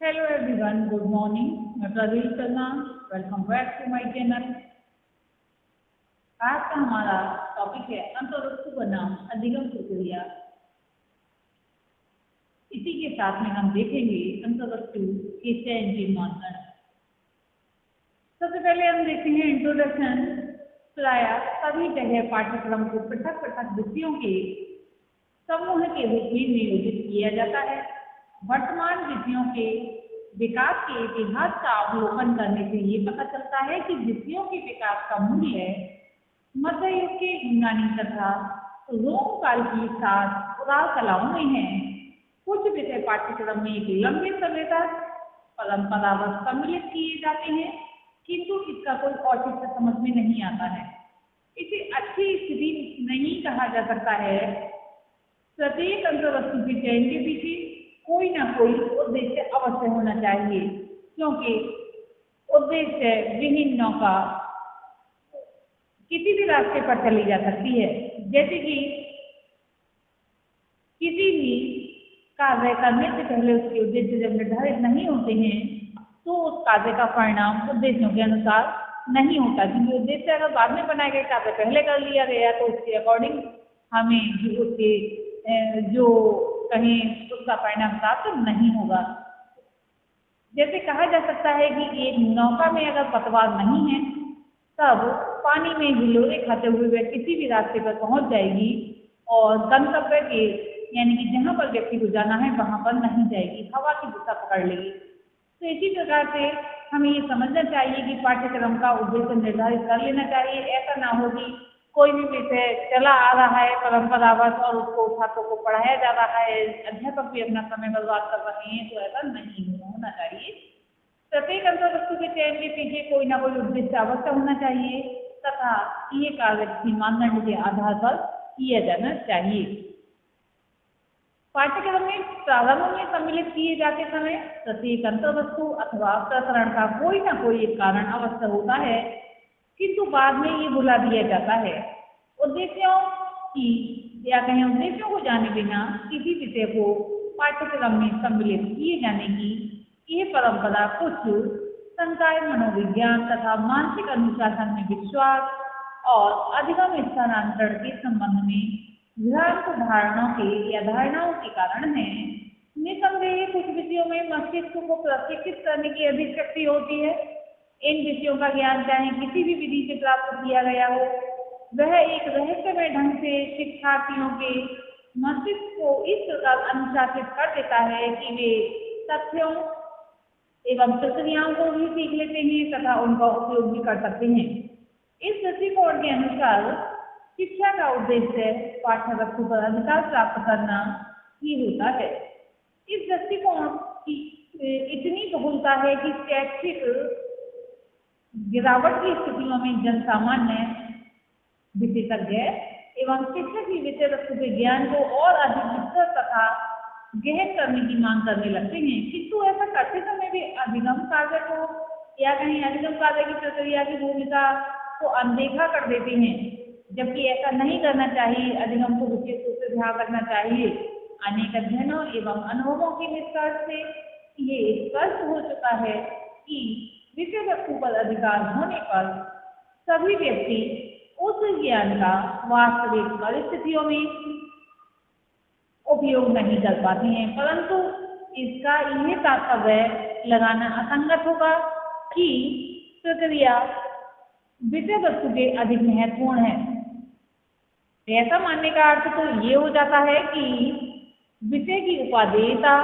Hello everyone, good morning. मैं Praveen Sharma, welcome back to my channel. आज का हमारा टॉपिक है अंतर्वस्तु बनाम अधिगम प्रक्रिया। इसी के साथ में हम देखेंगे अंतर्वस्तु के चयन के मानदंड। सबसे पहले हम देखते हैं इंट्रोडक्शन। प्राय सभी जगह पाठ्यक्रम को पृथक पृथक विषयों के समूह के रूप में नियोजित किया जाता है। वर्तमान विषयों के विकास के इतिहास का अवलोकन करने से ये पता चलता है कि विषयों के विकास का मूल्य मध्य युग के यूनानी तथा रोम काल की सात पुराण कलाओं में है। कुछ विषय पाठ्यक्रम में एक लंबे समय तक परंपरागत सम्मिलित किए जाते हैं, किंतु इसका कोई औचित्य समझ में नहीं आता है। इसे अच्छी स्थिति नहीं कहा जा सकता है। प्रत्येक अंतर्वस्तु के चयन के पीछे कोई ना कोई उद्देश्य अवश्य होना चाहिए, क्योंकि उद्देश्य विहीन नौका किसी भी रास्ते पर चली जा सकती है। जैसे कि किसी भी कार्य करने से पहले उसके उद्देश्य जब निर्धारित नहीं होते हैं तो उस कार्य का परिणाम उद्देश्यों के अनुसार नहीं होता, क्योंकि उद्देश्य अगर बाद में बनाए गए कार्य पहले कर लिया गया तो उसके अकॉर्डिंग हमें उसके जो कहीं उसका परिणाम प्राप्त नहीं होगा। जैसे कहा जा सकता है कि एक नौका में अगर पतवार नहीं है तब पानी में हिलोरे खाते हुए वह किसी भी रास्ते पर पहुंच जाएगी और गंतव्य के यानी कि जहां पर व्यक्ति को जाना है वहां पर नहीं जाएगी, हवा की दिशा पकड़ लेगी। तो इसी प्रकार से हमें ये समझना चाहिए कि पाठ्यक्रम का उद्देश्य निर्धारित कर लेना चाहिए। ऐसा ना हो कि कोई भी विषय चला आ रहा है परंपरागत और उसको छात्रों को पढ़ाया जा रहा है, अध्यापक भी अपना समय बर्बाद कर रहे हैं, तो ऐसा नहीं होना चाहिए। प्रत्येक अंतर्वस्तु के चयन के पीछे कोई ना कोई उद्देश्य अवश्य होना चाहिए तथा ये कार्य किसी मानदंड के आधार पर किया जाना चाहिए। पाठ्यक्रम में प्रारंभ में सम्मिलित किए जाते समय प्रत्येक अंतर्वस्तु अथवा प्रकरण का कोई ना कोई एक कारण अवश्य होता है, किंतु बाद में ये भुला दिया जाता है। उद्देश्यों की या कहीं उद्देश्यों को जाने बिना किसी विषय को पाठ्यक्रम में सम्मिलित किए जाने की यह परंपरा कुछ संकाय मनोविज्ञान तथा मानसिक अनुशासन में विश्वास और अधिगम स्थानांतरण के संबंध में भ्रांत धारणाओं के या धारणाओं के कारण है। निसंदेह कुछ विषयों में मस्तिष्क को प्रशिक्षित करने की अधिक शक्ति होती है। इन विषयों का ज्ञान चाहे किसी भी विधि से प्राप्त किया गया हो, वह एक रहस्यमय ढंग से शिक्षार्थियों के मस्तिष्क को इस प्रकार अनुशासित कर देता है कि वे तथ्यों एवं प्रक्रियाओं को भी सीख लेते हैं तथा उनका उपयोग भी कर सकते हैं। इस दृष्टिकोण के अनुसार शिक्षा का उद्देश्य पाठ्यवस्तु पर अधिकार प्राप्त करना ही होता है। इस दृष्टिकोण की इतनी बहुलता है कि शैक्षिक गिरावट की स्थितियों में जन सामान्य विशेषज्ञ एवं शिक्षक ही विषय वस्तु के ज्ञान को और अधिक विस्तृत तथा गहन करने की मांग करने लगते हैं, किंतु ऐसा करते समय भी अधिगम कार्य को या कहीं अधिगम कार्य की प्रक्रिया की भूमिका को अनदेखा कर देते हैं, जबकि ऐसा नहीं करना चाहिए। अधिगम को विशेष रूप से ध्यान रखना चाहिए। अनेक अध्ययनों एवं अनुभवों के निष्कर्ष से ये स्पष्ट हो चुका है कि विषय वस्तु पर अधिकार होने पर सभी व्यक्ति उस ज्ञान का वास्तविक परिस्थितियों में उपयोग नहीं कर पाते हैं, परंतु इसका यह तात्पर्य लगाना असंगत होगा कि प्रक्रिया विषय वस्तु के अधिक महत्वपूर्ण है। ऐसा मानने का अर्थ तो ये हो जाता है कि विषय की उपादेयता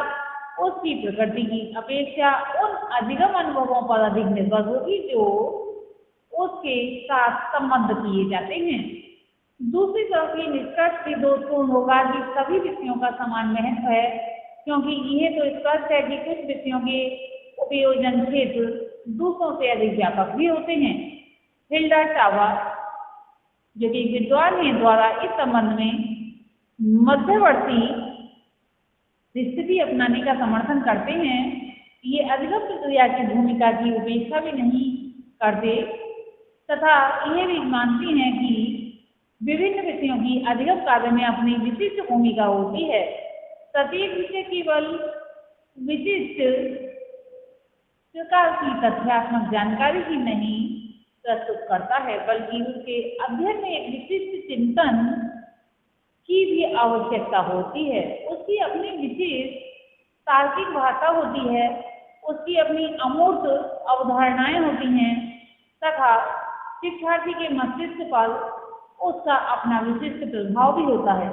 उसकी प्रकृति की अपेक्षा उन अधिगम अनुभवों पर अधिक निर्भर होगी जो उसके साथ संबद्ध किए जाते हैं। दूसरी तरफ ये निष्कर्ष भी दोषपूर्ण होगा कि सभी विषयों का समान महत्व है, क्योंकि यह तो स्पष्ट है कि कुछ विषयों के उपयोजन क्षेत्र दूसरों से अधिक व्यापक भी होते हैं। हिल्डर टावर जो कि विद्वान हैं द्वारा इस संबंध में मध्यवर्ती स्थिति अपनाने का समर्थन करते हैं। ये अधिगम प्रक्रिया की भूमिका की उपेक्षा भी नहीं करते तथा यह भी मानते हैं कि विभिन्न विषयों की अधिगम कार्य में अपनी विशिष्ट भूमिका होती है। प्रत्येक विषय केवल विशिष्ट प्रकार की तथ्यात्मक जानकारी ही नहीं प्रस्तुत करता है, बल्कि उसके अध्ययन में एक विशिष्ट चिंतन की भी आवश्यकता होती है। उसकी अपनी विशेष तार्किक भाषा होती है, उसकी अपनी अमूर्त अवधारणाएं होती हैं तथा शिक्षार्थी के मस्तिष्क पर उसका अपना विशिष्ट प्रभाव भी होता है।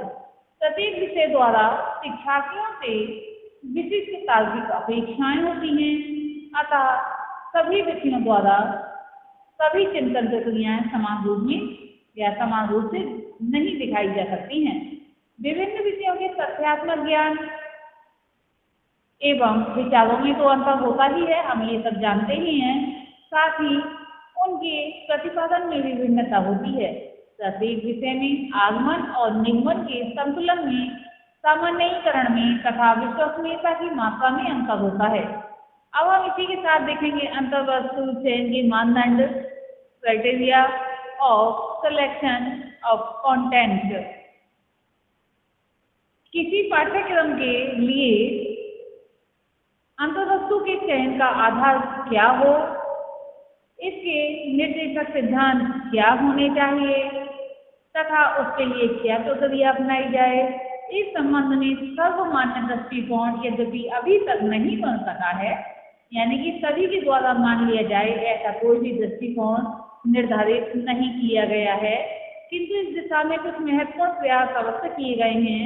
प्रत्येक विषय द्वारा शिक्षार्थियों से विशिष्ट तार्किक अपेक्षाएं होती हैं, अतः सभी विषयों द्वारा सभी चिंतन प्रक्रियाएं समान रूप में या समान रूप से नहीं दिखाई जा सकती हैं। विभिन्न विषयों के तथ्यात्मक ज्ञान एवं विचारों में तो अंतर होता ही है, हम ये सब जानते ही हैं। साथ ही उनके प्रतिपादन में भी भिन्नता होती है। प्रत्येक विषय में आगमन और निगमन के संतुलन में, सामान्यीकरण में तथा विश्वसनीयता की मात्रा में अंतर होता है। अब हम इसी के साथ देखेंगे अंतर्वस्तु चयन के मानदंड, criteria of selection of content. किसी पाठ्यक्रम के लिए अंतर्वस्तु के चयन का आधार क्या हो, इसके निर्देशक सिद्धांत क्या होने चाहिए तथा उसके लिए क्या प्रक्रिया अपनाई जाए, इस संबंध में सर्वमान्य दृष्टिकोण यद्यपि अभी तक नहीं बन सका है, यानी कि सभी के द्वारा मान लिया जाए ऐसा कोई भी दृष्टिकोण निर्धारित नहीं किया गया है, किंतु इस दिशा में कुछ महत्वपूर्ण प्रयास अवश्य किए गए हैं।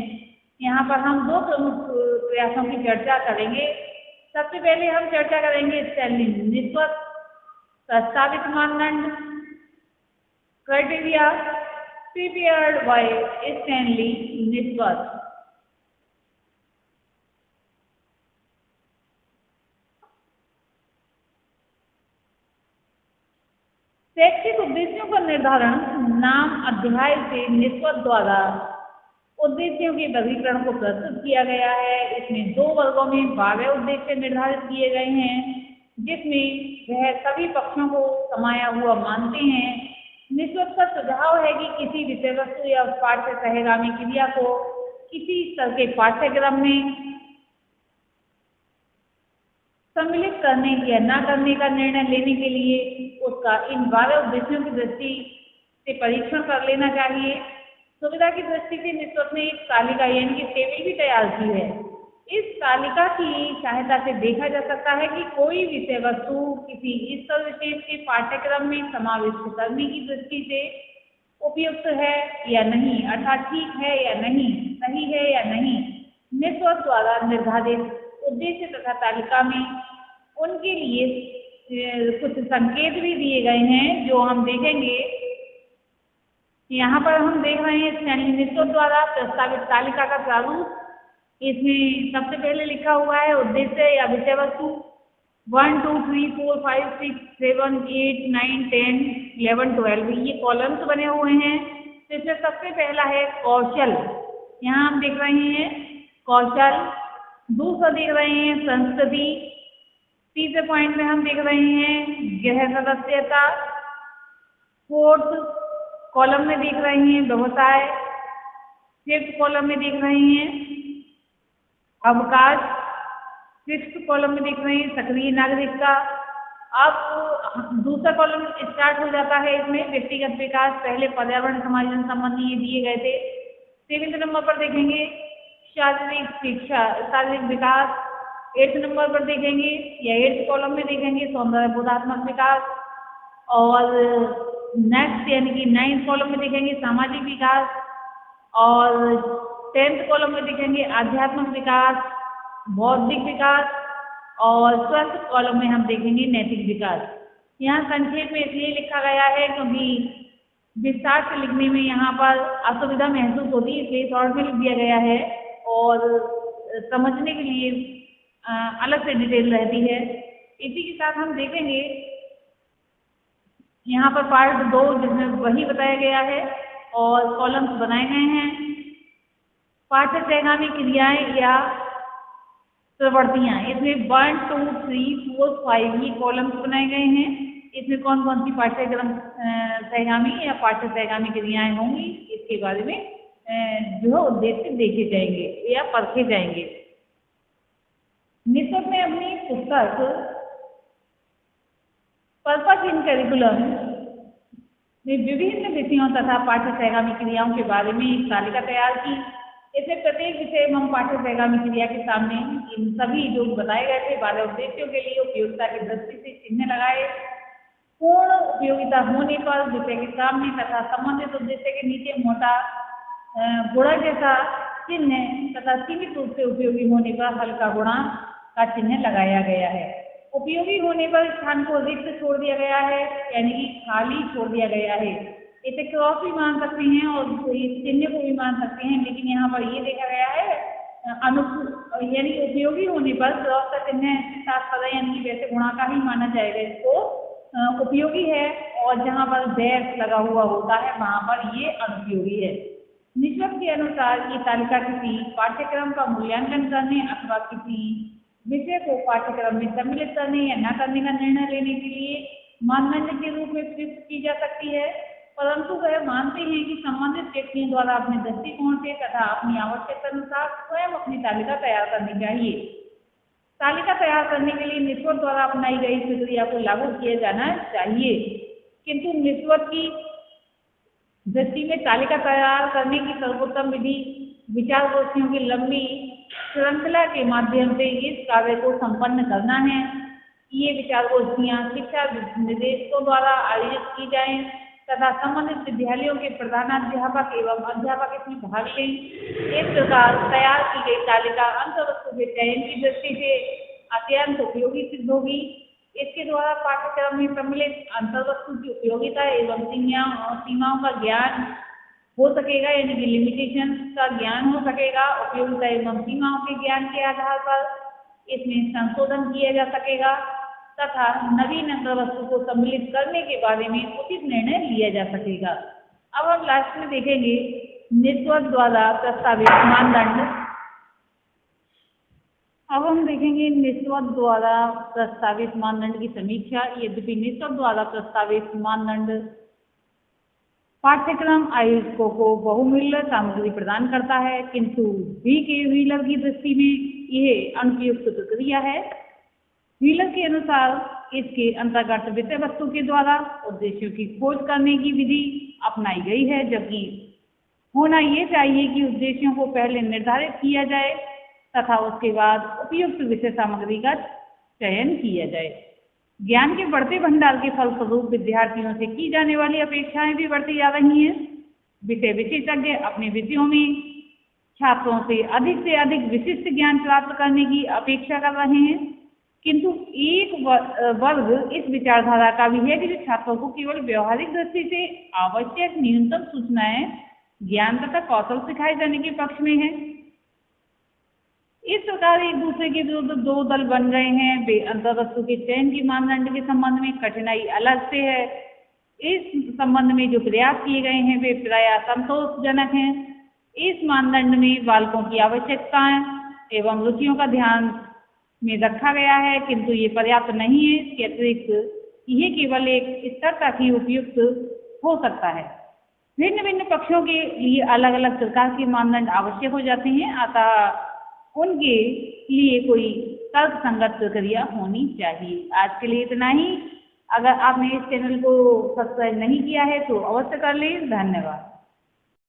यहाँ पर हम दो प्रमुख प्रयासों की चर्चा करेंगे। सबसे पहले हम चर्चा करेंगे स्टैनली निस्बत प्रस्तावित मानदंड, क्राइटेरिया प्रिपेयर्ड बाय स्टैनली निस्बत। शैक्षिक उद्देश्यों का निर्धारण नाम अध्याय से निस्बत द्वारा उद्देश्यों के वर्गीकरण को प्रस्तुत किया गया है। इसमें दो वर्गों में 12 उद्देश्य निर्धारित किए गए हैं, जिसमें वह सभी पक्षों को समाया हुआ मानते हैं। निस्बत का सुझाव है कि किसी विषय वस्तु या पाठ्य सहगामी क्रिया को किसी स्तर के पाठ्यक्रम में सम्मिलित करने या न करने का निर्णय लेने के लिए उसका इन 12 उद्देश्यों की दृष्टि से परीक्षण कर लेना चाहिए। सुविधा की दृष्टि से निस्बत ने एक तालिका यानी कि टेबल भी तैयार की है। इस तालिका की सहायता से देखा जा सकता है कि कोई विषय वस्तु किसी स्तर विशेष के पाठ्यक्रम में समाविष्ट करने की दृष्टि से उपयुक्त है या नहीं, अर्थात ठीक है या नहीं, सही है या नहीं। निस्बत द्वारा निर्धारित उद्देश्य तथा तालिका में उनके लिए कुछ संकेत भी दिए गए हैं जो हम देखेंगे। यहाँ पर हम देख रहे हैं स्टैनली निस्बत द्वारा प्रस्तावित तालिका का प्रारूप। इसमें सबसे पहले लिखा हुआ है उद्देश्य या विषय वस्तु 1 2 3 4 5 6 7 8 9 10 11 12 ये कॉलम्स बने हुए हैं। तो इसमें सबसे पहला है कौशल, यहाँ हम देख रहे हैं कौशल। दूसरा देख रहे हैं संस्कृति। तीसरे पॉइंट में हम देख रहे हैं गृह सदस्यता। फोर्थ कॉलम में देख रहे हैं व्यवसाय। फिफ्थ कॉलम में देख रहे हैं अवकाश। सिक्स्थ कॉलम में देख रहे हैं सक्रिय नागरिकता। अब दूसरा कॉलम स्टार्ट हो जाता है, इसमें व्यक्तिगत विकास। पहले पर्यावरण समाज संबंधी ये दिए गए थे। 7वें नंबर पर देखेंगे शारीरिक शिक्षा, शारीरिक विकास। 8 नंबर पर देखेंगे या 8th कॉलम में देखेंगे सौंदर्य बोधात्मक विकास। और नेक्स्ट यानी कि 9th कॉलम में देखेंगे सामाजिक विकास। और 10th कॉलम में देखेंगे आध्यात्मिक विकास, बौद्धिक विकास। और 12th कॉलम में हम देखेंगे नैतिक विकास। यहाँ संक्षेप में इसलिए लिखा गया है क्योंकि विस्तार से लिखने में यहाँ पर असुविधा महसूस होती है, इसलिए शॉर्ट में लिख दिया गया है और समझने के लिए अलग से डिटेल रहती है। इसी के साथ हम देखेंगे यहाँ पर पार्ट 2 जिसमें वही बताया गया है और कॉलम्स बनाए गए हैं। पाठ्य सहगामी क्रियाएं या प्रवृत्तियाँ, इसमें 1 2 3 4 5 ये कॉलम्स बनाए गए हैं। इसमें कौन कौन सी पाठ्यक्रम सहगामी या पाठ्य सहगामी क्रियाएं होंगी इसके बारे में जो उद्देश्य देखे जाएंगे या परखे जाएंगे। निस्बत में अपनी पुस्तक कैंपस इन करिकुलम में विभिन्न विषयों तथा पाठ्य सहगामी क्रियाओं के बारे में एक तालिका तैयार की। इसमें प्रत्येक विषय एवं पाठ्य सहगामी क्रिया के सामने इन सभी जो बताए गए थे बारह उद्देश्यों के लिए उपयोगिता की दृष्टि से चिन्ह लगाए। पूर्ण उपयोगिता होने पर विषय के सामने तथा संबंधित उद्देश्य के नीचे मोटा गुणा जैसा चिन्ह तथा सीमित रूप से उपयोगी होने पर हल्का गुणा का चिन्ह लगाया गया है। उपयोगी होने पर स्थान को रिक्त छोड़ दिया गया है, यानी कि खाली छोड़ दिया गया है। इसे क्रॉस भी मान सकते हैं और इस चिन्ह को भी मान सकते हैं, लेकिन यहाँ पर ये देखा गया है यानी उपयोगी होने पर क्रॉस का चिन्ह साथ पद यानी कि वैसे गुणा का ही माना जाएगा, इसको उपयोगी है, और जहाँ पर डैश लगा हुआ होता है वहाँ पर ये अनुपयोगी है। निष्पक्ष के अनुसार ये तालिका किसी पाठ्यक्रम का मूल्यांकन करने अथवा किसी विषय को पाठ्यक्रम में सम्मिलित करने या न करने का निर्णय लेने के लिए मानदंड के रूप में प्रयुक्त की जा सकती है, परंतु वह मानते हैं कि संबंधित व्यक्तियों द्वारा अपने दृष्टिकोण से तथा अपनी आवश्यकता अनुसार स्वयं अपनी तालिका तैयार करनी चाहिए। तालिका तैयार करने के लिए निष्पक्ष द्वारा अपनाई गई प्रक्रिया को लागू किया जाना चाहिए, किंतु निष्पक्ष की दृष्टि में तालिका तैयार करने की सर्वोत्तम विधि विचार गोष्ठियों की लंबी श्रृंखला के माध्यम से इस कार्य को संपन्न करना है। ये विचार गोष्ठियाँ शिक्षा निर्देशकों द्वारा आयोजित की जाएं तथा संबंधित विद्यालयों के प्रधानाध्यापक एवं अध्यापक इसमें भाग लें। इस प्रकार तैयार की गई तालिका अंतर्वस्तु के चयन की दृष्टि से अत्यंत उपयोगी सिद्ध होगी। इसके द्वारा पाठ्यक्रम में सम्मिलित अंतर्वस्तु की उपयोगिता एवं सीमाओं का ज्ञान हो सकेगा, यानी कि लिमिटेशन का ज्ञान हो सकेगा। उपयोगिता एवं सीमाओं के ज्ञान के आधार पर इसमें संशोधन किया जा सकेगा तथा नवीन अंतर्वस्तु को सम्मिलित करने के बारे में उचित निर्णय लिया जा सकेगा। अब हम लास्ट में देखेंगे निष्पक्ष द्वारा प्रस्तावित मानदंड। अब हम देखेंगे निष्पक्ष द्वारा प्रस्तावित मानदंड की समीक्षा। यद्यपि निष्पक्ष द्वारा प्रस्तावित मानदंड पाठ्यक्रम आयोजकों को बहुमूल्य सामग्री प्रदान करता है, किंतु व्हीलर की दृष्टि में यह अनुपयुक्त प्रक्रिया है। व्हीलर के अनुसार इसके अंतर्गत विषय वस्तु के द्वारा उद्देश्यों की खोज करने की विधि अपनाई गई है, जबकि होना ये चाहिए कि उद्देश्यों को पहले निर्धारित किया जाए तथा उसके बाद उपयुक्त विषय सामग्री का चयन किया जाए। ज्ञान के बढ़ते भंडार के फलस्वरूप विद्यार्थियों से की जाने वाली अपेक्षाएं भी बढ़ती जा रही हैं। विषय विशेषज्ञ अपने विषयों में छात्रों से अधिक विशिष्ट ज्ञान प्राप्त करने की अपेक्षा कर रहे हैं, किंतु एक वर्ग इस विचारधारा का भी है कि जो छात्रों को केवल व्यवहारिक दृष्टि से आवश्यक न्यूनतम सूचनाएं, ज्ञान तथा कौशल सिखाए जाने के पक्ष में है। इस प्रकार एक दूसरे के विरुद्ध दो दल बन गए हैं। वे अंतर्वस्तु के चयन की मानदंड के संबंध में कठिनाई अलग से है। इस संबंध में जो प्रयास किए गए हैं वे प्रायः संतोषजनक हैं। इस मानदंड में बालकों की आवश्यकताएं एवं रुचियों का ध्यान में रखा गया है, किंतु ये पर्याप्त नहीं है। इसके अतिरिक्त ये केवल एक स्तर तक ही उपयुक्त हो सकता है। भिन्न भिन्न पक्षों के लिए अलग अलग प्रकार के मानदंड आवश्यक हो जाते हैं, अतः उनके लिए कोई तर्क संगत प्रक्रिया होनी चाहिए। आज के लिए इतना ही। अगर आपने इस चैनल को सब्सक्राइब नहीं किया है तो अवश्य कर लें। धन्यवाद।